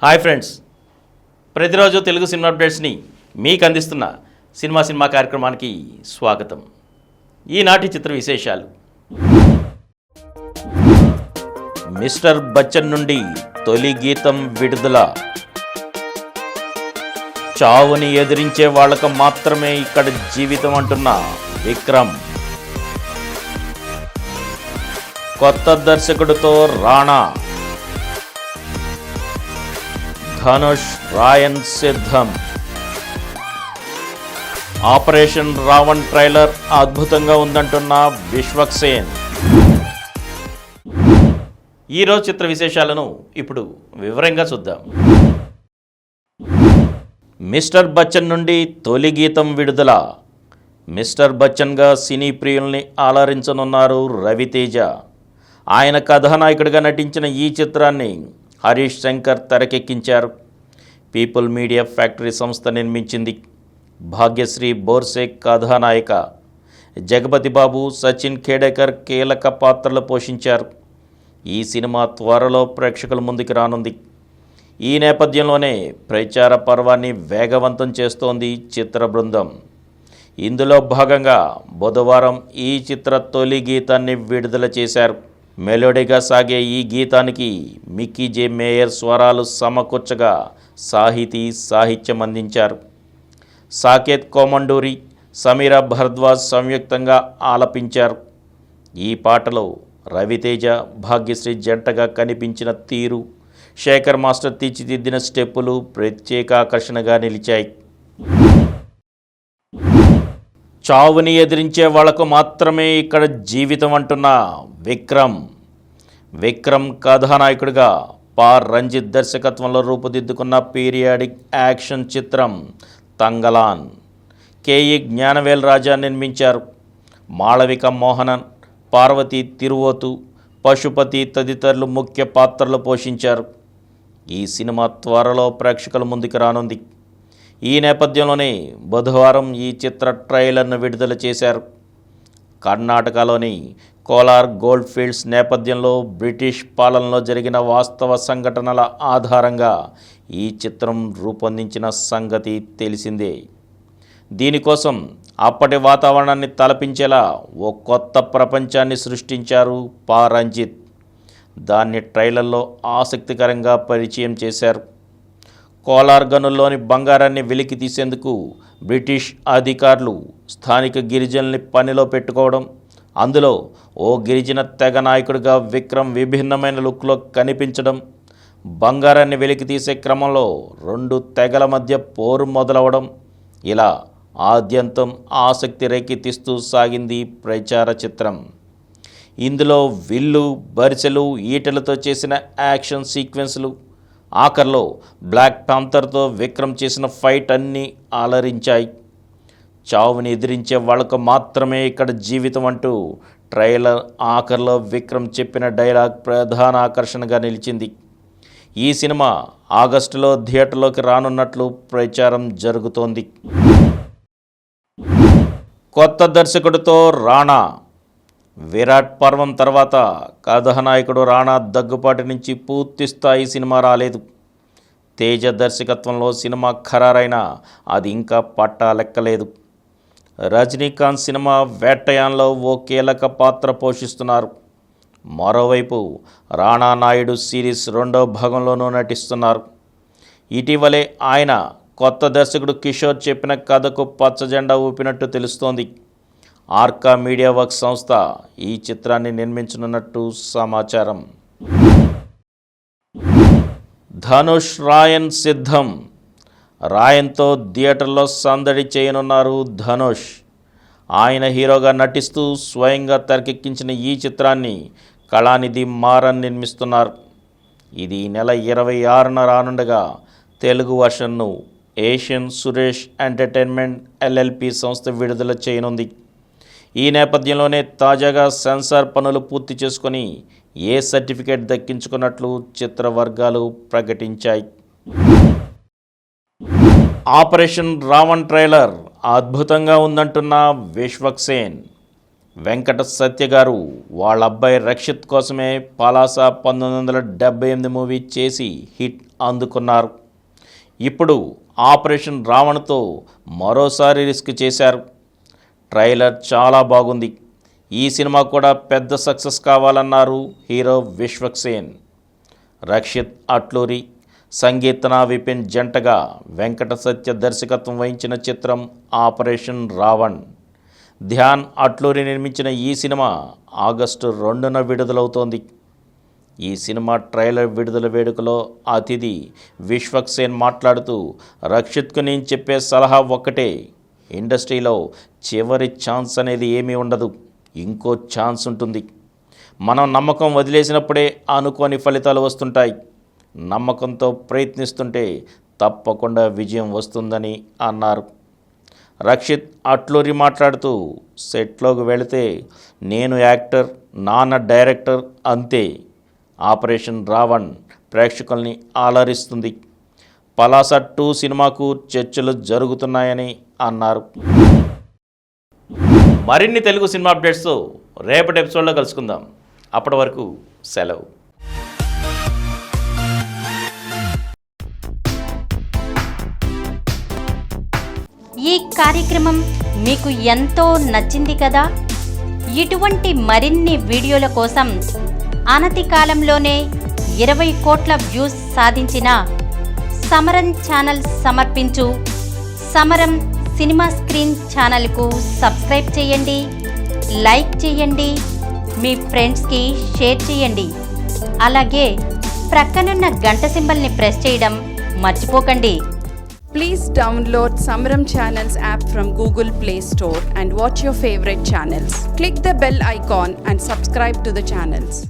Hi friends, ప్రతిరోజు Telugu cinema అప్డేట్స్ని మీకు అందిస్తున్న సినిమా కార్యక్రమానికి స్వాగతం. ఈనాటి చిత్ర విశేషాలు. మిస్టర్ బచ్చన్ నుండి తొలి గీతం విడుదల. చావుని ఎదిరించే వాళ్ళకు మాత్రమే ఇక్కడ జీవితం అంటున్న విక్రమ్. కొత్త దర్శకుడితో రాణా. ధనుష్ రాయన్ సిద్ధం. ఆపరేషన్ రావణ్ ట్రైలర్ అద్భుతంగా ఉందంటున్న విశ్వక్సేన్. ఈరోజు చిత్ర విశేషాలను ఇప్పుడు వివరంగా చూద్దాం. మిస్టర్ బచ్చన్ నుండి తొలి గీతం విడుదల. మిస్టర్ బచ్చన్గా సినీ ప్రియుల్ని ఆలరించనున్నారు రవితేజ. ఆయన కథానాయకుడిగా నటించిన ఈ చిత్రాన్ని హరీష్ శంకర్ తెరకెక్కించారు. పీపుల్ మీడియా ఫ్యాక్టరీ సంస్థ నిర్మించింది. భాగ్యశ్రీ బోర్సే కథానాయిక. జగపతి బాబు, సచిన్ ఖేడేకర్ కీలక పాత్రలు పోషించారు. ఈ సినిమా త్వరలో ప్రేక్షకుల ముందుకు రానుంది. ఈ నేపథ్యంలోనే ప్రచార పర్వాన్ని వేగవంతం చేస్తోంది చిత్ర బృందం. ఇందులో భాగంగా బుధవారం ఈ చిత్ర తొలి గీతాన్ని విడుదల చేశారు. మెలోడీగా సాగే ఈ గీతానికి మిక్కీ జే మేయర్ స్వరాలు సమకూర్చగా సాహిత్యం అందించారు. సాకేత్ కోమండూరి, సమీరా భరద్వాజ్ సంయుక్తంగా ఆలపించారు. ఈ పాటలో రవితేజ, భాగ్యశ్రీ జంటగా కనిపించిన తీరు, శేఖర్ మాస్టర్ తీర్చిదిద్దిన స్టెప్పులు ప్రత్యేక ఆకర్షణగా నిలిచాయి. చావుని ఎదిరించే వాళ్లకు మాత్రమే ఇక్కడ జీవితం అంటున్న విక్రమ్ కథానాయకుడిగా రంజిత్ దర్శకత్వంలో రూపుదిద్దుకున్న పీరియాడిక్ యాక్షన్ చిత్రం తంగలాన్. కేఈ జ్ఞానవేల్ రాజా నిర్మించారు. మాళవిక మోహనన్, పార్వతి తిరువోతు, పశుపతి తదితరులు ముఖ్య పాత్రలు పోషించారు. ఈ సినిమా త్వరలో ప్రేక్షకుల ముందుకు రానుంది. ఈ నేపథ్యంలోనే బుధవారం ఈ చిత్ర ట్రైలర్ను విడుదల చేశారు. కర్ణాటకలోని కోలార్ గోల్డ్ ఫీల్డ్స్ నేపథ్యంలో బ్రిటిష్ పాలనలో జరిగిన వాస్తవ సంఘటనల ఆధారంగా ఈ చిత్రం రూపొందించిన సంగతి తెలిసిందే. దీనికోసం అప్పటి వాతావరణాన్ని తలపించేలా ఓ కొత్త ప్రపంచాన్ని సృష్టించారు రంజిత్. దాన్ని ట్రైలర్లో ఆసక్తికరంగా పరిచయం చేశారు. కోలార్ గనుల్లోని బంగారాన్ని వెలికి తీసేందుకు బ్రిటిష్ అధికారులు స్థానిక గిరిజనుల్ని పనిలో పెట్టుకోవడం, అందులో ఓ గిరిజన తెగ నాయకుడిగా విక్రమ్ విభిన్నమైన లుక్లో కనిపించడం, బంగారాన్ని వెలికి తీసే క్రమంలో రెండు తెగల మధ్య పోరు మొదలవడం, ఇలా ఆద్యంతం ఆసక్తి రేకెత్తిస్తూ సాగింది ప్రచార చిత్రం. ఇందులో విల్లు, బరిసెలు, ఈటెలతో చేసిన యాక్షన్ సీక్వెన్స్లు, ఆఖర్లో బ్లాక్ పాంథర్తో విక్రమ్ చేసిన ఫైట్ అన్నీ అలరించాయి. చావుని ఎదిరించే వాళ్ళకు మాత్రమే ఇక్కడ జీవితం అంటూ ట్రైలర్ ఆఖర్లో విక్రమ్ చెప్పిన డైలాగ్ ప్రధాన ఆకర్షణగా నిలిచింది. ఈ సినిమా ఆగస్టులో థియేటర్లోకి రానున్నట్లు ప్రచారం జరుగుతోంది. కొత్త దర్శకుడితో రాణా. విరాట్ పర్వం తర్వాత కథానాయకుడు రాణా దగ్గుపాటి నుంచి పూర్తి స్థాయి సినిమా రాలేదు. తేజ దర్శకత్వంలో సినిమా ఖరారైనా అది ఇంకా పట్టా లెక్కలేదు. రజనీకాంత్ సినిమా వేటయాన్లో ఓ కీలక పాత్ర పోషిస్తున్నారు. మరోవైపు రాణా నాయుడు సిరీస్ 2వ భాగంలోనూ నటిస్తున్నారు. ఇటీవలే ఆయన కొత్త దర్శకుడు కిషోర్ చెప్పిన కథకు పచ్చజెండా ఊపినట్టు తెలుస్తోంది. ఆర్కా మీడియా వర్క్స్ సంస్థ ఈ చిత్రాన్ని నిర్మించనున్నట్టు సమాచారం. ధనుష్ రాయన్ సిద్ధం. రాయన్తో థియేటర్లో సందడి చేయనున్నారు ధనుష్. ఆయన హీరోగా నటిస్తూ స్వయంగా తెరకెక్కించిన ఈ చిత్రాన్ని కళానిధి మారన్ నిర్మిస్తున్నారు. ఇది నెల 26న రానుండగా తెలుగు వర్షన్ను ఏషియన్ సురేష్ ఎంటర్టైన్మెంట్ LLP సంస్థ విడుదల చేయనుంది. ఈ నేపథ్యంలోనే తాజాగా సెన్సార్ పనులు పూర్తి చేసుకొని ఏ సర్టిఫికేట్ దక్కించుకున్నట్లు చిత్ర వర్గాలు ప్రకటించాయి. ఆపరేషన్ రావణ్ ట్రైలర్ అద్భుతంగా ఉందంటున్న విశ్వక్సేన్. వెంకట సత్య గారు వాళ్ళ అబ్బాయి రక్షిత్ కోసమే పలాస 1978 మూవీ చేసి హిట్ అందుకున్నారు. ఇప్పుడు ఆపరేషన్ రావణ్తో మరోసారి రిస్క్ చేశారు. ట్రైలర్ చాలా బాగుంది. ఈ సినిమా కూడా పెద్ద సక్సెస్ కావాలన్నారు హీరో విశ్వక్సేన్. రక్షిత్ అట్లూరి, సంగీతనా విపిన్ జంటగా వెంకట సత్య దర్శకత్వం వహించిన చిత్రం ఆపరేషన్ రావణ్. ధ్యాన్ అట్లూరి నిర్మించిన ఈ సినిమా ఆగస్టు 2న విడుదలవుతోంది. ఈ సినిమా ట్రైలర్ విడుదల వేడుకలో అతిథి విశ్వక్సేన్ మాట్లాడుతూ, రక్షిత్కు నేను చెప్పే సలహా ఒక్కటే, ఇండస్ట్రీలో చివరి ఛాన్స్ అనేది ఏమీ ఉండదు, ఇంకో ఛాన్స్ ఉంటుంది. మనం నమ్మకం వదిలేసినప్పుడే అనుకోని ఫలితాలు వస్తుంటాయి. నమ్మకంతో ప్రయత్నిస్తుంటే తప్పకుండా విజయం వస్తుందని అన్నారు. రక్షిత్ అట్లూరి మాట్లాడుతూ, సెట్లోకి వెళితే నేను యాక్టర్, నాన్న డైరెక్టర్ అంతే. ఆపరేషన్ రావణ్ ప్రేక్షకుల్ని అలరిస్తుంది. పలాస 2 సినిమాకు చర్చలు జరుగుతున్నాయని అన్నారు. మరిన్ని తెలుగు సినిమా అప్డేట్స్తో రేపటి ఎపిసోడ్లో కలుసుకుందాం. అప్పటి వరకు సెలవు. ఈ కార్యక్రమం మీకు ఎంతో నచ్చింది కదా. ఇటువంటి మరిన్ని వీడియోల కోసం అనతి కాలంలోనే 20 కోట్ల వ్యూస్ సాధించిన సమరం ఛానల్ సమర్పించు సమరం సినిమా స్క్రీన్ ఛానల్కు సబ్స్క్రైబ్ చేయండి, లైక్ చేయండి, మీ ఫ్రెండ్స్కి షేర్ చేయండి. అలాగే ప్రక్కనున్న గంట సింబల్ని ప్రెస్ చేయడం మర్చిపోకండి. Please download Samaram Channels app from Google Play Store and watch your favorite channels. Click the bell icon and subscribe to the channels.